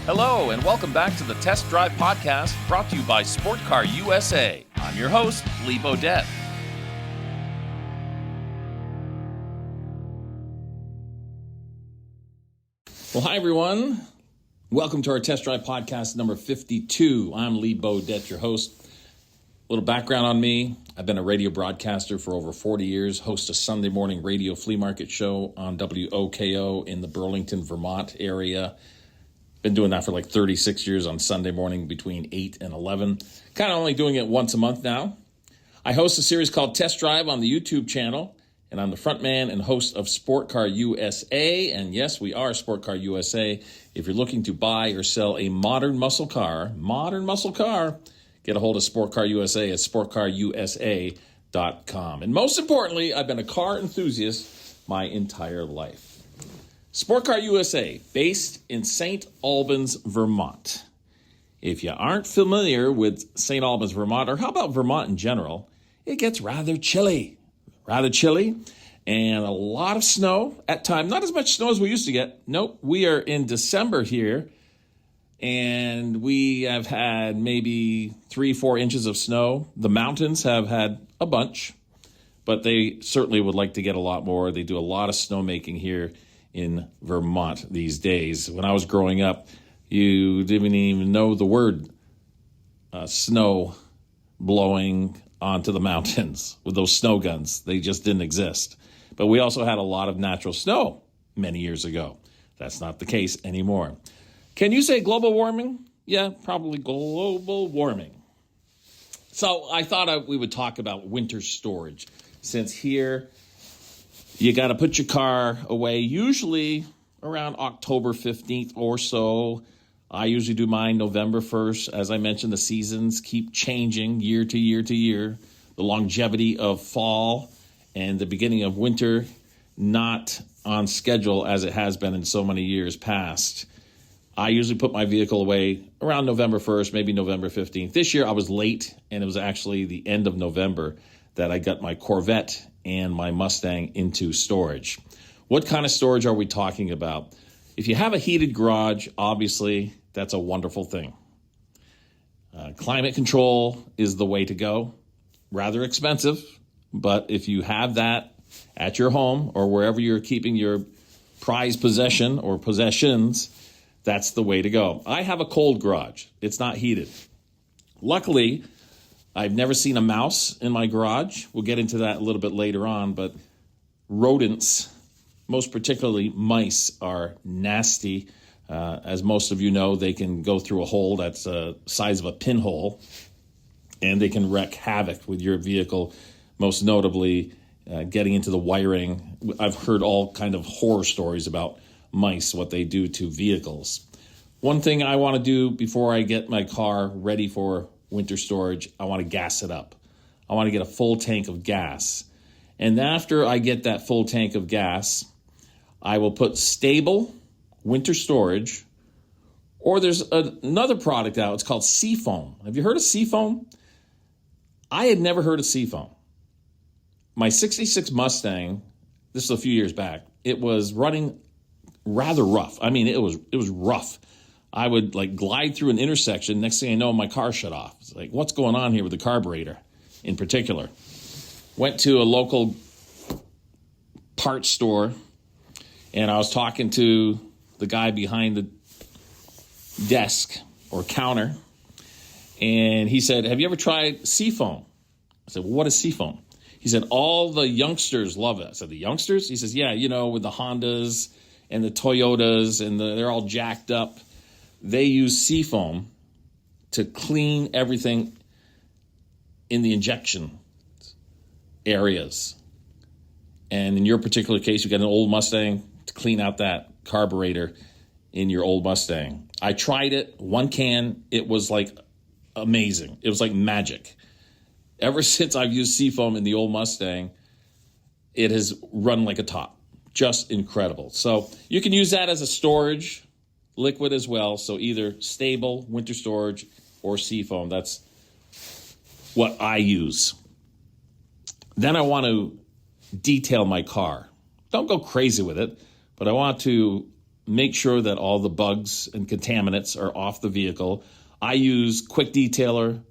Hello, and welcome back to the Test Drive Podcast, brought to you by Sport Car USA. I'm your host, Lee Bodette. Well, hi, everyone. Welcome to our Test Drive Podcast number 52. I'm Lee Bodette, your host. A little background on me. I've been a radio broadcaster for over 40 years, host a Sunday morning radio flea market show on WOKO in the Burlington, Vermont area. Been doing that for like 36 years on Sunday morning between 8 and 11. Kind of only doing it once a month now. I host a series called Test Drive on the YouTube channel, and I'm the front man and host of Sport Car USA. And yes, we are Sport Car USA. If you're looking to buy or sell a modern muscle car, get a hold of Sport Car USA at sportcarusa.com. And most importantly, I've been a car enthusiast my entire life. Sport Car USA, based in St. Albans, Vermont. If you aren't familiar with St. Albans, Vermont, or how about Vermont in general, it gets rather chilly, and a lot of snow at times. Not as much snow as we used to get. Nope, we are in December here, and we have had maybe 3-4 inches of snow. The mountains have had a bunch, but they certainly would like to get a lot more. They do a lot of snowmaking here in Vermont these days. When I was growing up, you didn't even know the word snow blowing onto the mountains with those snow guns. They just didn't exist. But we also had a lot of natural snow many years ago. That's not the case anymore. Can you say global warming? Yeah, probably global warming. So I thought we would talk about winter storage, since here you got to put your car away usually around October 15th or so. I usually do mine November 1st. As I mentioned, the seasons keep changing year to year to year. The longevity of fall and the beginning of winter, not on schedule as it has been in so many years past. I usually put my vehicle away around November 1st, maybe November 15th. This year I was late, and it was actually the end of November that I got my Corvette and my Mustang into storage. What kind of storage are we talking about? If you have a heated garage, obviously, that's a wonderful thing. Climate control is the way to go. Rather expensive, but if you have that at your home or wherever you're keeping your prized possession or possessions, that's the way to go. I have a cold garage. It's not heated. Luckily, I've never seen a mouse in my garage. We'll get into that a little bit later on, but rodents, most particularly mice, are nasty. As most of you know, they can go through a hole that's the size of a pinhole, and they can wreak havoc with your vehicle, most notably getting into the wiring. I've heard all kind of horror stories about mice, what they do to vehicles. One thing I want to do before I get my car ready for winter storage, I want to gas it up. I want to get a full tank of gas. And after I get that full tank of gas, I will put stable winter storage, or there's another product out. It's called Seafoam. Have you heard of Seafoam? I had never heard of Seafoam. My 66 Mustang, this is a few years back, it was running rather rough. I mean, it was rough. I would like glide through an intersection. Next thing I know, my car shut off. It's like, what's going on here with the carburetor in particular? Went to a local parts store, and I was talking to the guy behind the desk or counter, and he said, have you ever tried Seafoam? I said, well, what is Seafoam? He said, all the youngsters love it. I said, the youngsters? He says, yeah, with the Hondas and the Toyotas, and they're all jacked up. They use Seafoam to clean everything in the injection areas. And in your particular case, you got an old Mustang, to clean out that carburetor in your old Mustang. I tried it, 1 can. It was like amazing. It was like magic. Ever since I've used Seafoam in the old Mustang, it has run like a top. Just incredible. So you can use that as a storage liquid as well. So either stable winter storage or Seafoam. That's what I use. Then I want to detail my car. Don't go crazy with it, but I want to make sure that all the bugs and contaminants are off the vehicle. I use Quick Detailer,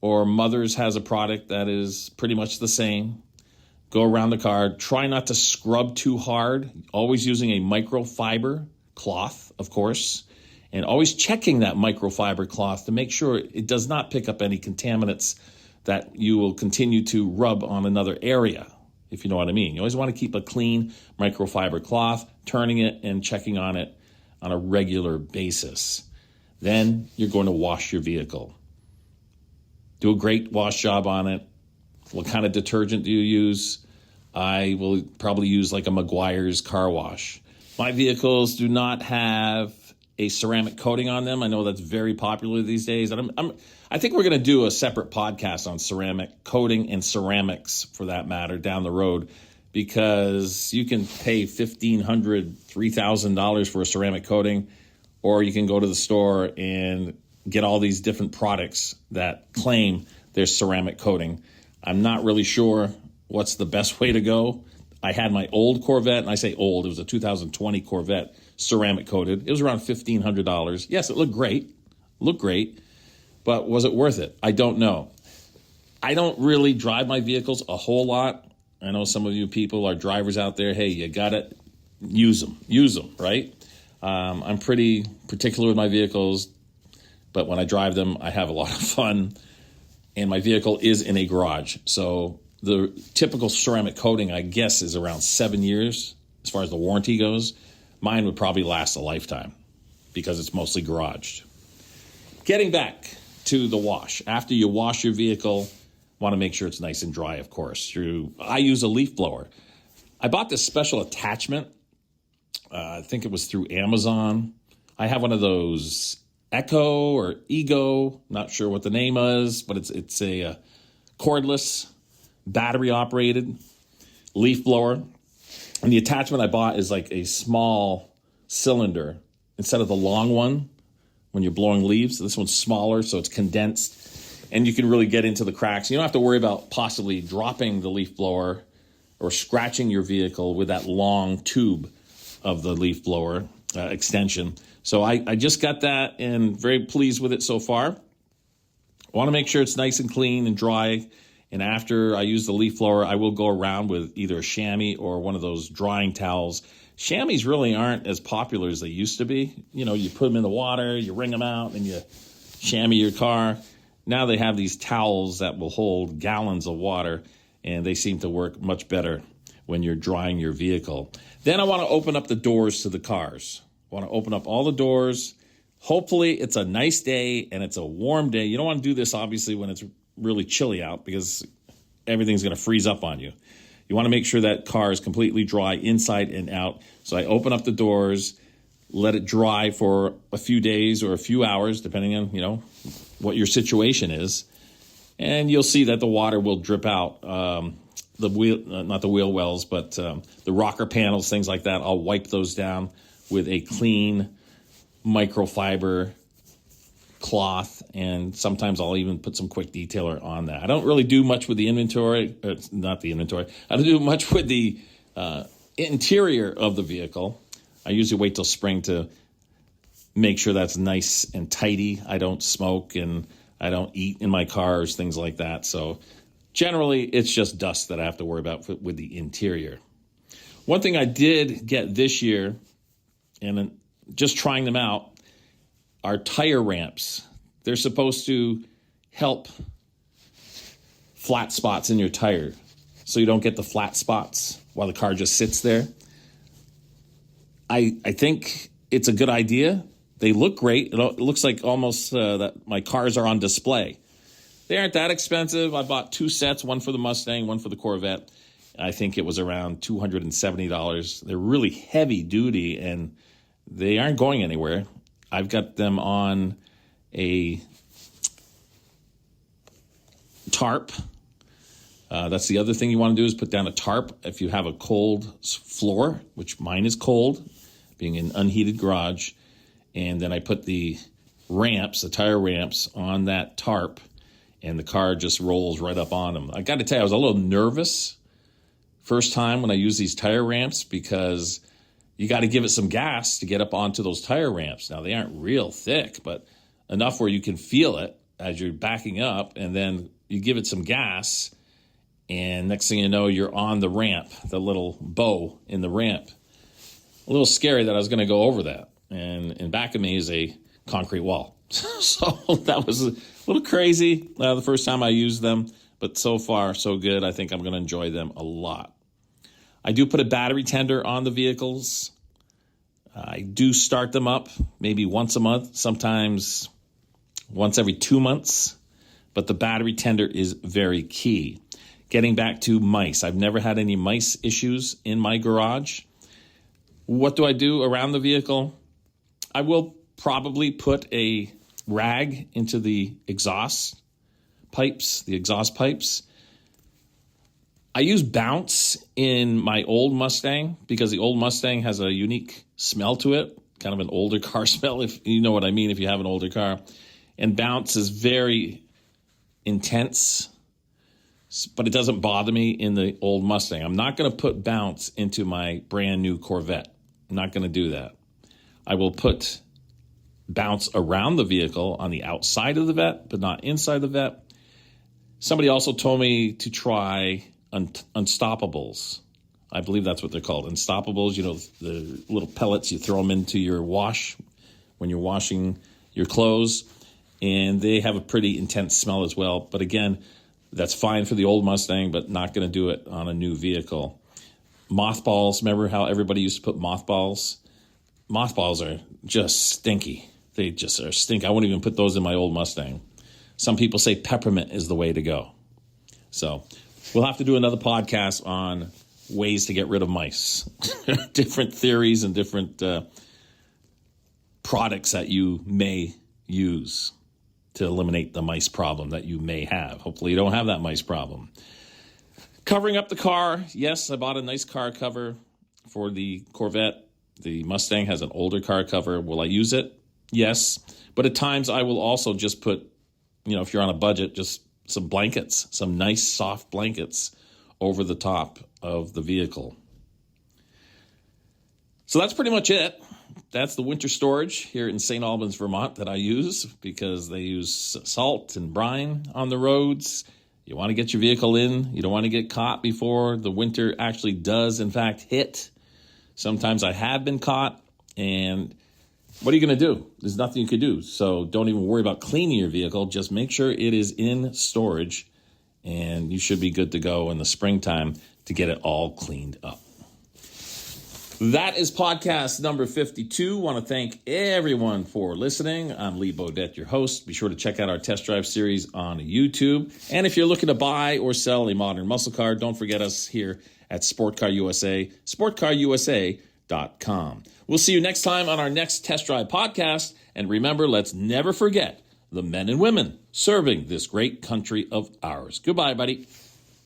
or Mother's has a product that is pretty much the same. Go around the car. Try not to scrub too hard. Always using a microfiber cloth, of course, and always checking that microfiber cloth to make sure it does not pick up any contaminants that you will continue to rub on another area, if you know what I mean. You always want to keep a clean microfiber cloth, turning it and checking on it on a regular basis. Then you're going to wash your vehicle. Do a great wash job on it. What kind of detergent do you use? I will probably use like a Meguiar's car wash. My vehicles do not have a ceramic coating on them. I know that's very popular these days. And I think we're going to do a separate podcast on ceramic coating and ceramics, for that matter, down the road, because you can pay $1,500, $3,000 for a ceramic coating, or you can go to the store and get all these different products that claim they're ceramic coating. I'm not really sure what's the best way to go. I had my old Corvette, and I say old, it was a 2020 Corvette, ceramic coated. It was around $1,500. Yes, it looked great, but was it worth it? I don't know. I don't really drive my vehicles a whole lot. I know some of you people are drivers out there. Hey, you got to use them, right? I'm pretty particular with my vehicles, but when I drive them, I have a lot of fun. And my vehicle is in a garage. So the typical ceramic coating, I guess, is around 7 years as far as the warranty goes. Mine would probably last a lifetime because it's mostly garaged. Getting back to the wash. After you wash your vehicle, want to make sure it's nice and dry, of course. I use a leaf blower. I bought this special attachment. I think it was through Amazon. I have one of those Echo or Ego, not sure what the name is, but it's a cordless, battery-operated leaf blower. And the attachment I bought is like a small cylinder instead of the long one when you're blowing leaves. This one's smaller, so it's condensed, and you can really get into the cracks. You don't have to worry about possibly dropping the leaf blower or scratching your vehicle with that long tube of the leaf blower extension. So I just got that and very pleased with it so far. I want to make sure it's nice and clean and dry. And after I use the leaf blower, I will go around with either a chamois or one of those drying towels. Chamois really aren't as popular as they used to be. You know, you put them in the water, you wring them out, and you chamois your car. Now they have these towels that will hold gallons of water, and they seem to work much better when you're drying your vehicle. Then I want to open up the doors to the cars. I want to open up all the doors. Hopefully it's a nice day and it's a warm day. You don't want to do this, obviously, when it's really chilly out because everything's going to freeze up on you. You want to make sure that car is completely dry inside and out. So I open up the doors, let it dry for a few days or a few hours, depending on, what your situation is. And you'll see that the water will drip out. The wheel, not the wheel wells, but the rocker panels, things like that. I'll wipe those down with a clean microfiber cloth, and sometimes I'll even put some Quick Detailer on that. I don't really do much with the inventory. Not the inventory. I don't do much with the interior of the vehicle. I usually wait till spring to make sure that's nice and tidy. I don't smoke and I don't eat in my cars, things like that. So generally, it's just dust that I have to worry about with the interior. One thing I did get this year, and just trying them out, are tire ramps. They're supposed to help flat spots in your tire so you don't get the flat spots while the car just sits there. I think it's a good idea. They look great. It looks like almost that my cars are on display. They aren't that expensive. I bought 2 sets, one for the Mustang, one for the Corvette. I think it was around $270. They're really heavy duty, and they aren't going anywhere. I've got them on a tarp. That's the other thing you want to do is put down a tarp if you have a cold floor, which mine is cold, being an unheated garage. And then I put the ramps, the tire ramps, on that tarp, and the car just rolls right up on them. I got to tell you, I was a little nervous first time when I used these tire ramps because you got to give it some gas to get up onto those tire ramps. Now, they aren't real thick, but enough where you can feel it as you're backing up, and then you give it some gas, and next thing you know, you're on the ramp, the little bow in the ramp. A little scary that I was going to go over that. And in back of me is a concrete wall. So that was a little crazy the first time I used them, but so far, so good. I think I'm going to enjoy them a lot. I do put a battery tender on the vehicles. I do start them up maybe once a month, sometimes once every 2 months, but the battery tender is very key. Getting back to mice, I've never had any mice issues in my garage. What do I do around the vehicle? I will probably put a rag into the exhaust pipes. I use Bounce in my old Mustang because the old Mustang has a unique smell to it, kind of an older car smell, if you know what I mean, if you have an older car. And Bounce is very intense, but it doesn't bother me in the old Mustang. I'm not going to put Bounce into my brand new Corvette. I'm not going to do that. I will put Bounce around the vehicle on the outside of the vet, but not inside the vet. Somebody also told me to try Unstoppables. I believe that's what they're called. Unstoppables, the little pellets, you throw them into your wash when you're washing your clothes. And they have a pretty intense smell as well. But again, that's fine for the old Mustang, but not going to do it on a new vehicle. Mothballs, remember how everybody used to put mothballs? Mothballs are just stinky. They just are stinky. I wouldn't even put those in my old Mustang. Some people say peppermint is the way to go. So we'll have to do another podcast on ways to get rid of mice. Different theories and different products that you may use to eliminate the mice problem that you may have. Hopefully you don't have that mice problem. Covering up the car. Yes, I bought a nice car cover for the Corvette. The Mustang has an older car cover. Will I use it? Yes. But at times I will also just put, if you're on a budget, just some blankets, some nice soft blankets over the top of the vehicle. So that's pretty much it. That's the winter storage here in St. Albans, Vermont that I use because they use salt and brine on the roads. You want to get your vehicle in. You don't want to get caught before the winter actually does, in fact, hit. Sometimes I have been caught, and what are you going to do? There's nothing you could do. So don't even worry about cleaning your vehicle. Just make sure it is in storage, and you should be good to go in the springtime to get it all cleaned up. That is podcast number 52. Want to thank everyone for listening. I'm Lee Bodette, your host. Be sure to check out our test drive series on YouTube. And if you're looking to buy or sell a modern muscle car, don't forget us here at Sport Car USA, sportcarusa.com. We'll see you next time on our next test drive podcast. And remember, let's never forget the men and women serving this great country of ours. Goodbye, buddy.